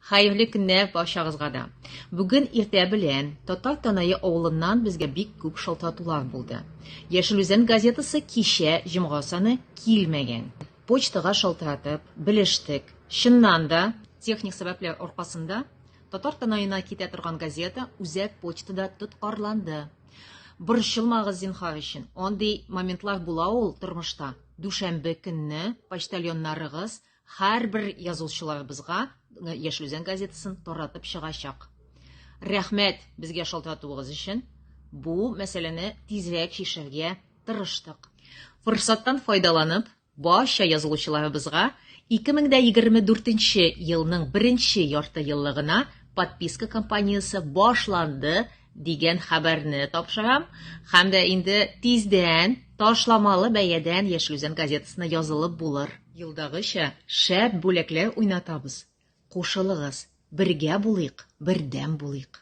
Xayrli günler başağızga da. Bugün irtə bilən Tatar Tanayı oğlundan bizge bik küp şıltatular buldu. Yeşil Üzen gazetası kişe jimğasını kilmegen. Poçtağa şıltatıp, biliştik. Şınnan da texnik sebepler orqasında Tatar Tanayına kete turgan gazeta Үзәк почtada tutqarlandı. Bir şılmağı zinhar için. Onday momentlar bula ol turmuşta. Düşenbe günni pochtalyonlarıgız her bir yazılışçılarımızga Yeşil Üzen gazetasını toratıp çıgaşak. Rəhmət bizge şıltatığınız için. Bu meseleni tezrek şişirge tırıştık. Fırsattan faydalanıp başa yazılışçılarımızga 2024 yılının 1. yartı yıllığına подписка kampaniyası başlandı degan xabarni topshiram. Hamda endi tezdan tashlamalı bəyədən Yeşil Üzen gazetasına yazılıb bulur. Yıldagıcha şәп бүләкләр уйнатабыз. Qo'shilığız, birga bulayıq, birdan bulayıq.